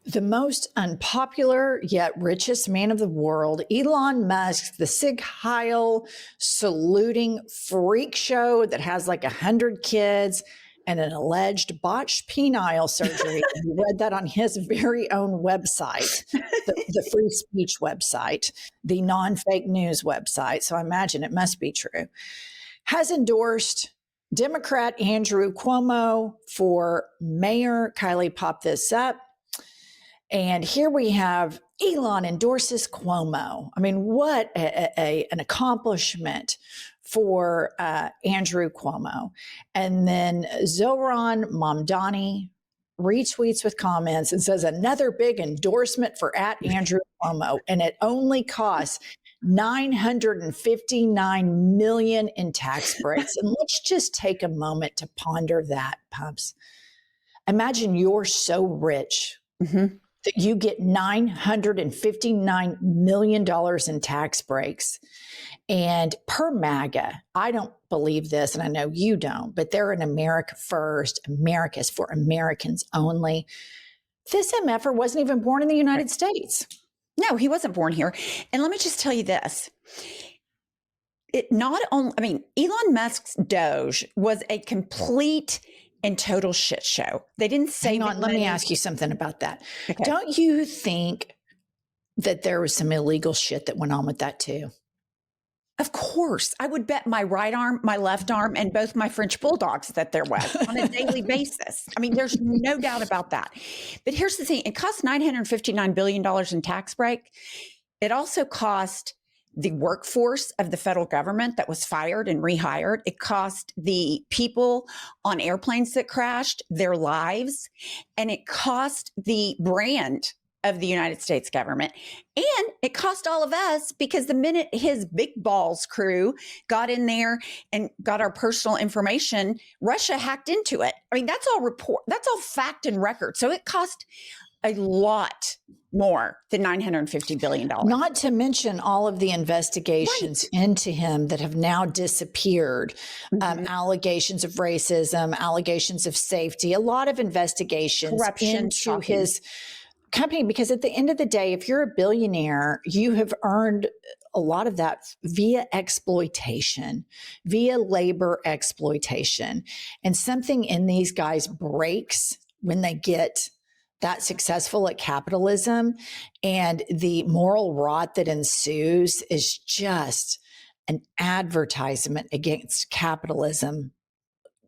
The most unpopular yet richest man of the world, Elon Musk, the Sig Heil saluting freak show that has like 100 kids and an alleged botched penile surgery. You read that on his very own website, the free speech website, the non-fake news website. So I imagine it must be true. Has endorsed Democrat Andrew Cuomo for mayor. Kylie popped this up. And here we have Elon endorses Cuomo. I mean, what an accomplishment for Andrew Cuomo. And then Zohran Mamdani retweets with comments and says another big endorsement for @Andrew Cuomo. And it only costs $959 million in tax breaks. And let's just take a moment to ponder that, Pumps. Imagine you're so rich that you get $959 million in tax breaks. And per MAGA, I don't believe this, and I know you don't, but they're an America first, America's for Americans only. This MFer wasn't even born in the United States. No, he wasn't born here. And let me just tell you this. Elon Musk's Doge was a complete and total shit show. They didn't say. Hang on, let me ask you something about that. Okay. Don't you think that there was some illegal shit that went on with that too? Of course. I would bet my right arm, my left arm, and both my French bulldogs that there was on a daily basis. I mean, there's no doubt about that. But here's the thing. It cost $959 billion in tax break. It also cost the workforce of the federal government that was fired and rehired. It cost the people on airplanes that crashed their lives. And it cost the brand of the United States government. And it cost all of us because the minute his big balls crew got in there and got our personal information, Russia hacked into it. I mean, that's all fact and record. So it cost a lot more than $950 billion. Not to mention all of the investigations into him that have now disappeared. Allegations of racism, allegations of safety, a lot of investigations into his company. Because at the end of the day, if you're a billionaire, you have earned a lot of that via exploitation, via labor exploitation. And something in these guys breaks when they get that successful at capitalism, and the moral rot that ensues is just an advertisement against capitalism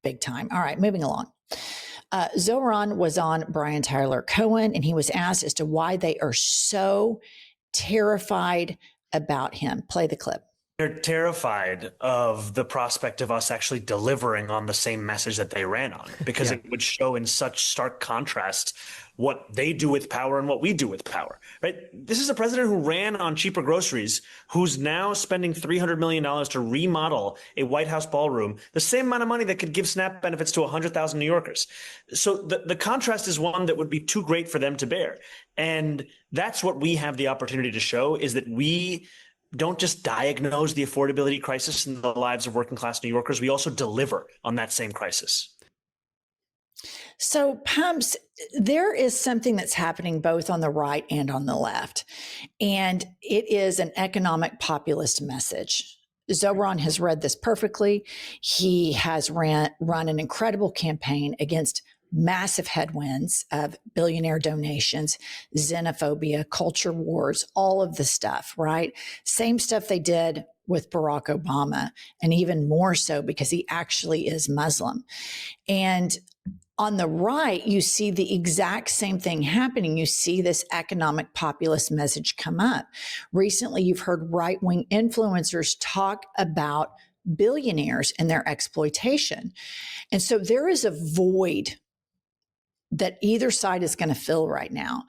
big time. All right, moving along. Zohran was on Brian Tyler Cohen, and he was asked as to why they are so terrified about him. Play the clip. They're terrified of the prospect of us actually delivering on the same message that they ran on, because it would show in such stark contrast what they do with power and what we do with power, right? This is a president who ran on cheaper groceries, who's now spending $300 million to remodel a White House ballroom, the same amount of money that could give SNAP benefits to 100,000 New Yorkers. So the contrast is one that would be too great for them to bear. And that's what we have the opportunity to show, is that we don't just diagnose the affordability crisis in the lives of working class New Yorkers, we also deliver on that same crisis. So, Pumps, there is something that's happening both on the right and on the left, and it is an economic populist message. Zohran has read this perfectly. He has run an incredible campaign against massive headwinds of billionaire donations, xenophobia, culture wars, all of the stuff, right? Same stuff they did with Barack Obama, and even more so because he actually is Muslim. And on the right, you see the exact same thing happening. You see this economic populist message come up. Recently, you've heard right-wing influencers talk about billionaires and their exploitation. And so there is a void that either side is going to fill right now.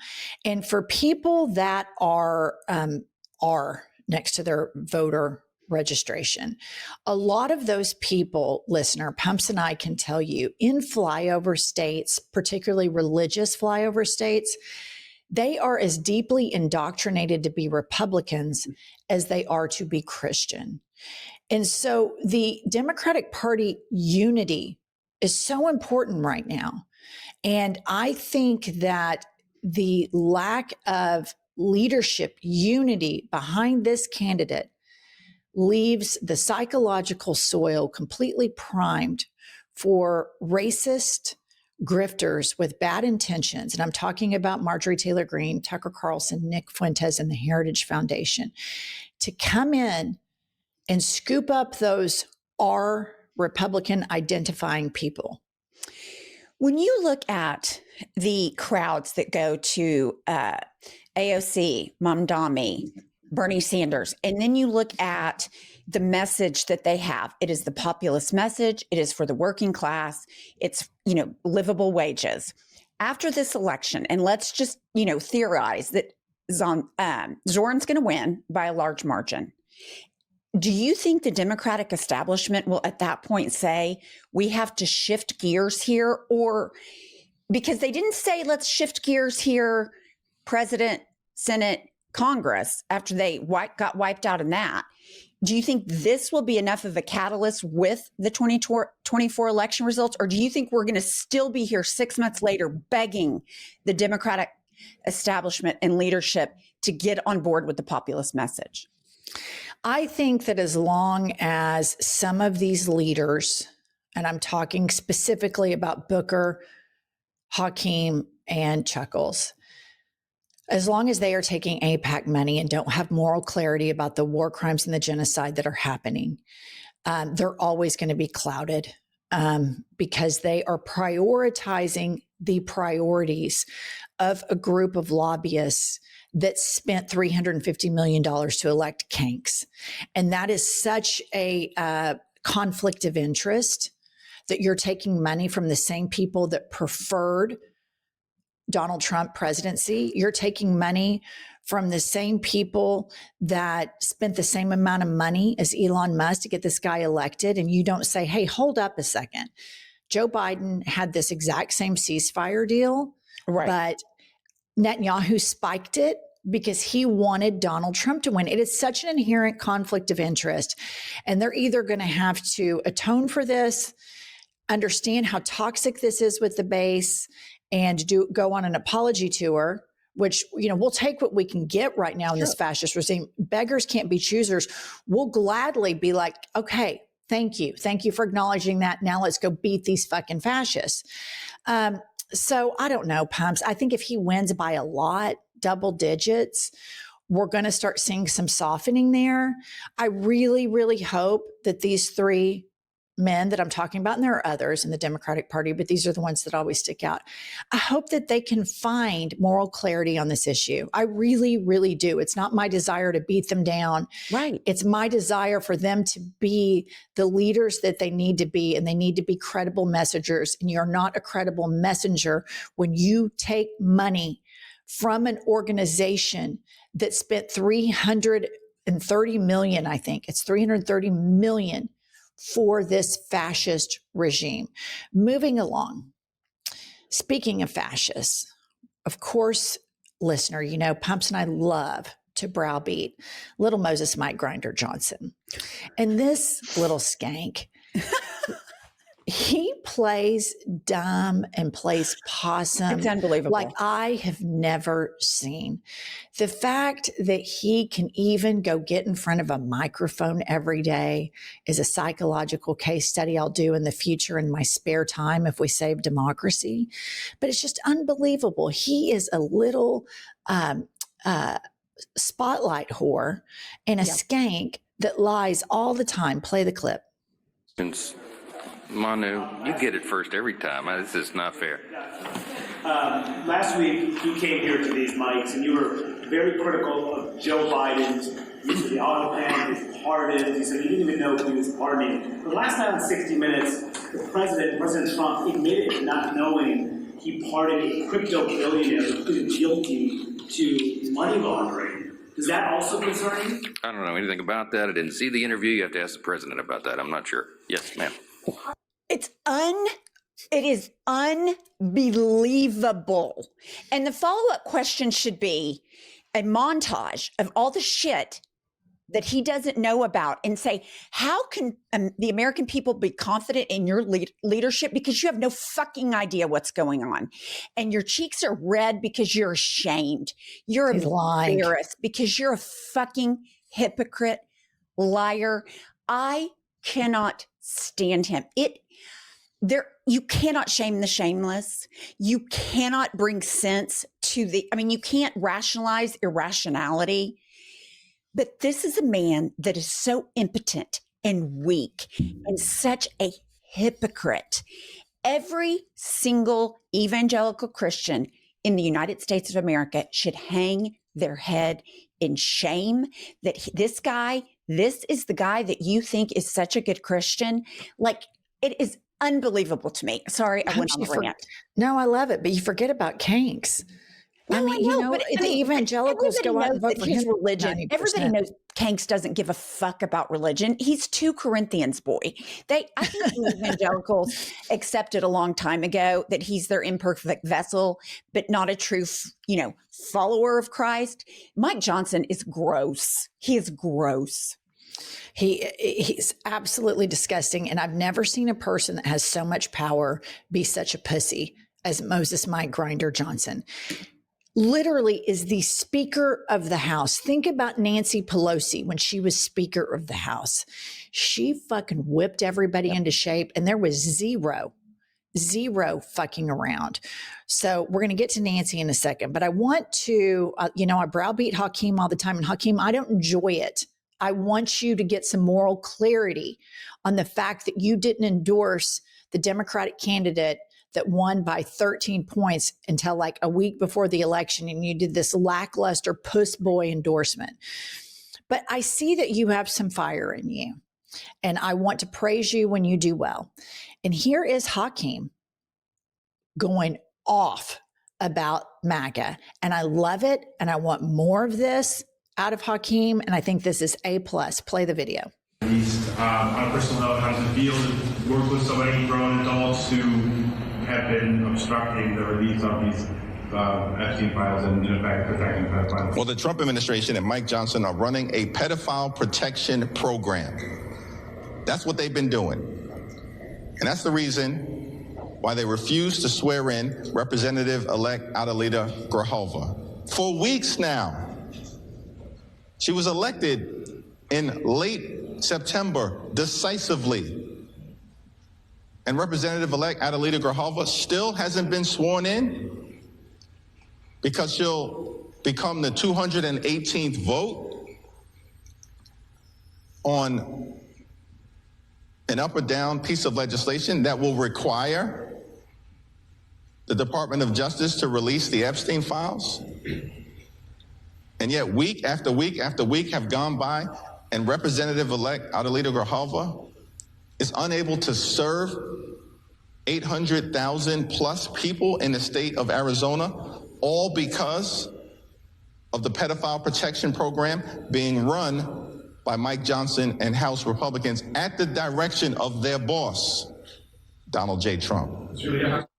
And for people that are next to their voter registration, a lot of those people, listener, Pumps and I can tell you, in flyover states, particularly religious flyover states, they are as deeply indoctrinated to be Republicans as they are to be Christian. And so the Democratic Party unity is so important right now. And I think that the lack of leadership unity behind this candidate leaves the psychological soil completely primed for racist grifters with bad intentions. And I'm talking about Marjorie Taylor Greene, Tucker Carlson, Nick Fuentes, and the Heritage Foundation to come in and scoop up those R Republican identifying people. When you look at the crowds that go to AOC, Mamdani, Bernie Sanders, and then you look at the message that they have, it is the populist message. It is for the working class. It's, livable wages. After this election, and let's just, theorize that Zoran's going to win by a large margin. Do you think the Democratic establishment will at that point say, we have to shift gears here? Or because they didn't say, let's shift gears here, President, Senate, Congress, after they got wiped out in that. Do you think this will be enough of a catalyst with the 2024 election results? Or do you think we're going to still be here 6 months later begging the Democratic establishment and leadership to get on board with the populist message? I think that as long as some of these leaders, and I'm talking specifically about Booker, Hakeem, and Chuckles, as long as they are taking AIPAC money and don't have moral clarity about the war crimes and the genocide that are happening, they're always going to be clouded because they are prioritizing the priorities of a group of lobbyists that spent $350 million to elect Kanks. And that is such a conflict of interest that you're taking money from the same people that preferred Donald Trump presidency. You're taking money from the same people that spent the same amount of money as Elon Musk to get this guy elected. And you don't say, hey, hold up a second. Joe Biden had this exact same ceasefire deal, Right. but Netanyahu spiked it because he wanted Donald Trump to win. It is such an inherent conflict of interest. And they're either going to have to atone for this, understand how toxic this is with the base, and go on an apology tour, which, we'll take what we can get right now in this fascist regime. Beggars can't be choosers. We'll gladly be like, okay, thank you. Thank you for acknowledging that. Now let's go beat these fucking fascists. So I don't know, Pumps. I think if he wins by a lot, double digits, we're going to start seeing some softening there. I really, really hope that these three men that I'm talking about, and there are others in the Democratic Party, but these are the ones that always stick out. I hope that they can find moral clarity on this issue. I really, really do. It's not my desire to beat them down. Right. It's my desire for them to be the leaders that they need to be, and they need to be credible messengers. And you're not a credible messenger when you take money from an organization that spent $330 million, I think. It's $330 million for this fascist regime. Moving along. Speaking of fascists, of course, listener, Pumps and I love to browbeat little Moses Mike Grinder Johnson. And this little skank, he plays dumb and plays possum. It's unbelievable. Like I have never seen. The fact that he can even go get in front of a microphone every day is a psychological case study I'll do in the future in my spare time if we save democracy. But it's just unbelievable. He is a little spotlight whore and a skank that lies all the time. Play the clip. Manu, you get it first every time. This is not fair. Last week, you came here to these mics, and you were very critical of Joe Biden's use of the auto pen, his pardons. You said you didn't even know who he was pardoning. But last night on 60 Minutes, President Trump admitted not knowing he pardoned a crypto billionaire who pleaded guilty to money laundering. Does that also concern you? I don't know anything about that. I didn't see the interview. You have to ask the president about that. I'm not sure. Yes, ma'am. It is unbelievable. And the follow-up question should be a montage of all the shit that he doesn't know about and say, how can the American people be confident in your leadership? Because you have no fucking idea what's going on. And your cheeks are red because you're ashamed. You're embarrassed because you're a fucking hypocrite, liar. I cannot stand him. You cannot shame the shameless. You cannot bring sense to you can't rationalize irrationality. But this is a man that is so impotent and weak and such a hypocrite. Every single evangelical Christian in the United States of America should hang their head in shame that this is the guy that you think is such a good Christian. Like, it is unbelievable to me. Sorry, I went on a rant. No, I love it, but you forget about Kanks. No, the evangelicals go out and vote for his religion. 90%. Everybody knows Kanks doesn't give a fuck about religion. He's 2 Corinthians boy. I think the evangelicals accepted a long time ago that he's their imperfect vessel, but not a true, follower of Christ. Mike Johnson is gross. He is gross. He's absolutely disgusting. And I've never seen a person that has so much power be such a pussy as Moses Mike Grinder Johnson. Literally is the Speaker of the House. Think about Nancy Pelosi when she was Speaker of the House. She fucking whipped everybody into shape, and there was zero fucking around. So we're going to get to Nancy in a second, but I want to, I browbeat Hakeem all the time, and Hakeem, I don't enjoy it. I want you to get some moral clarity on the fact that you didn't endorse the Democratic candidate that won by 13 points until like a week before the election, and you did this lackluster puss boy endorsement. But I see that you have some fire in you, and I want to praise you when you do well. And here is Hakeem going off about MAGA, and I love it, and I want more of this out of Hakeem, and I think this is A+. Play the video. At least on a personal note, how does it feel to work with so many grown adults who have been obstructing the release of these Epstein files and, in fact, protecting pedophiles? Well, the Trump administration and Mike Johnson are running a pedophile protection program. That's what they've been doing. And that's the reason why they refused to swear in Representative-elect Adelita Grijalva. For weeks now. She was elected in late September decisively. And Representative-elect Adelita Grijalva still hasn't been sworn in because she'll become the 218th vote on an up or down piece of legislation that will require the Department of Justice to release the Epstein files. And yet week after week after week have gone by, and Representative-elect Adelita Grijalva is unable to serve 800,000 plus people in the state of Arizona, all because of the pedophile protection program being run by Mike Johnson and House Republicans at the direction of their boss, Donald J. Trump.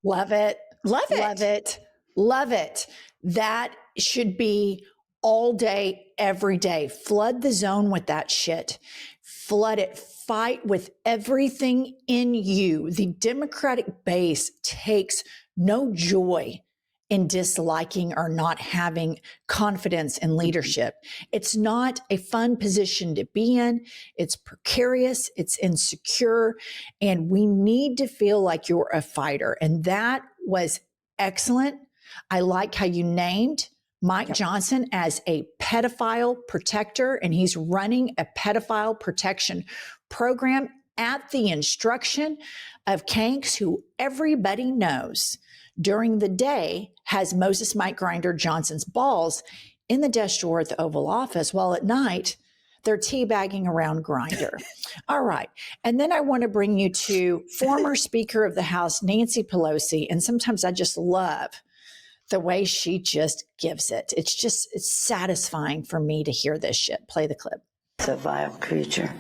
Love it. Love it. Love it. Love it. That should be all day, every day. Flood the zone with that shit. Flood it. Fight with everything in you. The Democratic base takes no joy in disliking or not having confidence in leadership. It's not a fun position to be in. It's precarious. It's insecure. And we need to feel like you're a fighter. And that was excellent. I like how you named Mike Johnson as a pedophile protector, and he's running a pedophile protection program at the instruction of Kanks, who everybody knows during the day has Moses Mike Grinder Johnson's balls in the desk drawer at the Oval Office, while at night they're teabagging around Grinder. All right. And then I want to bring you to former Speaker of the House, Nancy Pelosi. And sometimes I just love the way she just gives it. It's satisfying for me to hear this shit. Play the clip. It's a vile creature.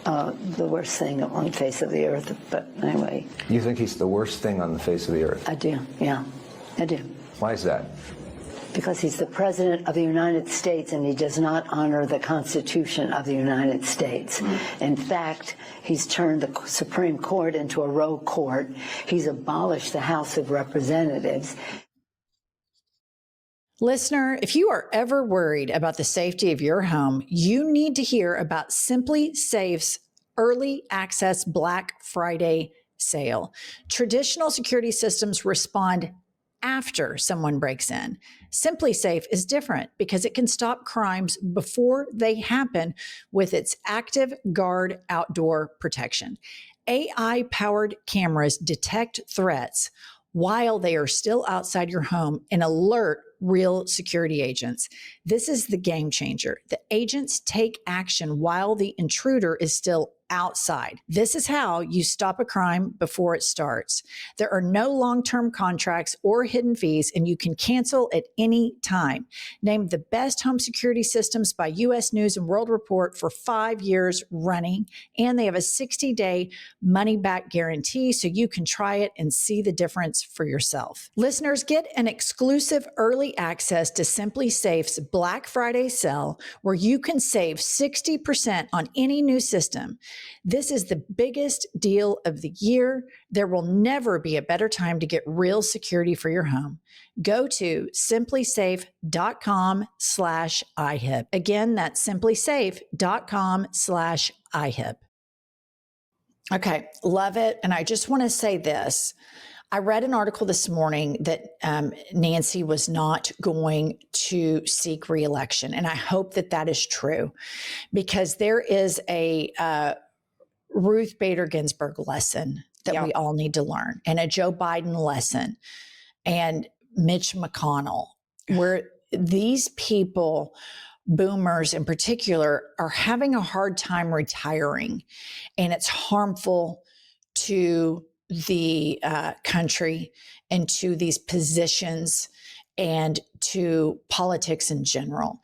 The worst thing on the face of the earth. But anyway. You think he's the worst thing on the face of the earth? I do, yeah. I do. Why is that? because he's the President of the United States and he does not honor the Constitution of the United States. In fact, he's turned the Supreme Court into a rogue court. He's abolished the House of Representatives. Listener, if you are ever worried about the safety of your home, you need to hear about Simply Safe's early access Black Friday sale. Traditional security systems respond after someone breaks in. Simply Safe is different because it can stop crimes before they happen with its Active Guard outdoor protection. AI-powered cameras detect threats while they are still outside your home and alert real security agents. This is the game changer. The agents take action while the intruder is still outside. This is how you stop a crime before it starts. There are no long-term contracts or hidden fees, and you can cancel at any time. Named the best home security systems by U.S. News and World Report for 5 years running, and they have a 60-day money-back guarantee, so you can try it and see the difference for yourself. Listeners, get an exclusive early access to Simply Safe's Black Friday sale, where you can save 60% on any new system. This is the biggest deal of the year. There will never be a better time to get real security for your home. Go to simplysafe.com/IHIP. Again, that's simplysafe.com/IHIP. Okay, love it. And I just want to say this. I read an article this morning that Nancy was not going to seek reelection. And I hope that that is true, because there is a Ruth Bader Ginsburg lesson that we all need to learn, and a Joe Biden lesson, and Mitch McConnell, where these people, boomers in particular, are having a hard time retiring, and it's harmful to the country and to these positions and to politics in general.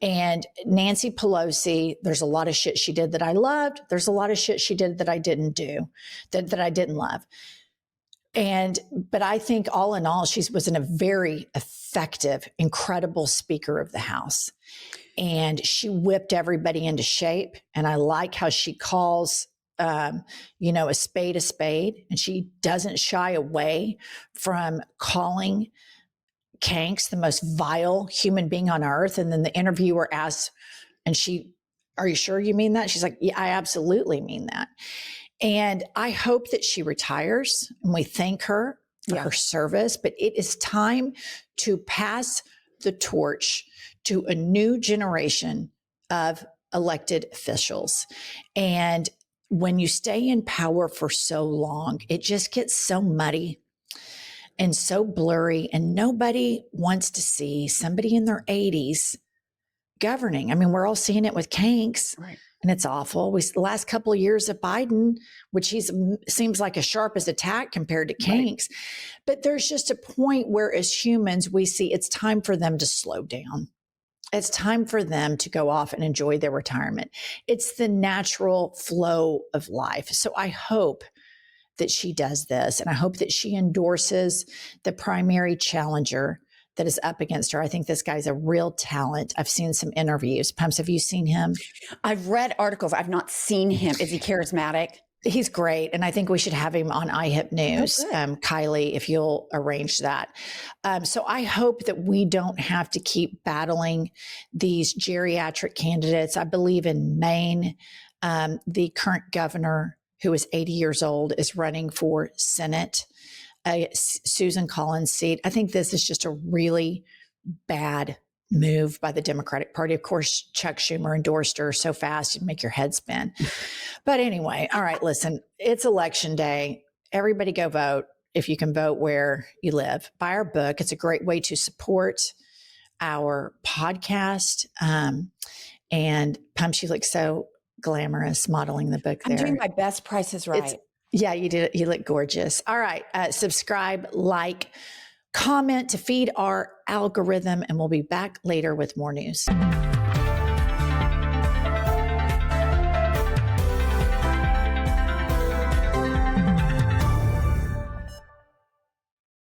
And Nancy Pelosi, there's a lot of shit she did that I loved. There's a lot of shit she did that I didn't do, that I didn't love. But I think all in all, she was a very effective, incredible Speaker of the House. And she whipped everybody into shape. And I like how she calls a spade, and she doesn't shy away from calling Kanks the most vile human being on earth. And then the interviewer asks, are you sure you mean that? She's like, yeah, I absolutely mean that. And I hope that she retires, and we thank her for her service, but it is time to pass the torch to a new generation of elected officials. And when you stay in power for so long, it just gets so muddy and so blurry, and nobody wants to see somebody in their 80s governing. I mean, we're all seeing it with Kanks, right? And it's awful. The last couple of years of Biden, which seems like as sharp as a tack compared to Kanks, but there's just a point where as humans, we see it's time for them to slow down. It's time for them to go off and enjoy their retirement. It's the natural flow of life. So I hope that she does this, and I hope that she endorses the primary challenger that is up against her. I think this guy's a real talent. I've seen some interviews. Pumps, have you seen him? I've read articles. I've not seen him. Is he charismatic? He's great. And I think we should have him on IHIP News. Kylie, if you'll arrange that. So I hope that we don't have to keep battling these geriatric candidates. I believe in Maine, the current governor, who is 80 years old, is running for Senate, Susan Collins' seat. I think this is just a really bad move by the Democratic Party. Of course, Chuck Schumer endorsed her so fast it'd make your head spin. But anyway, all right, listen, it's election day. Everybody go vote if you can vote where you live. Buy our book. It's a great way to support our podcast. And Pumps, you look so glamorous modeling the book there. I'm doing my best. Price is Right. Yeah, you did. You look gorgeous. All right. Subscribe, like, comment to feed our algorithm, and we'll be back later with more news.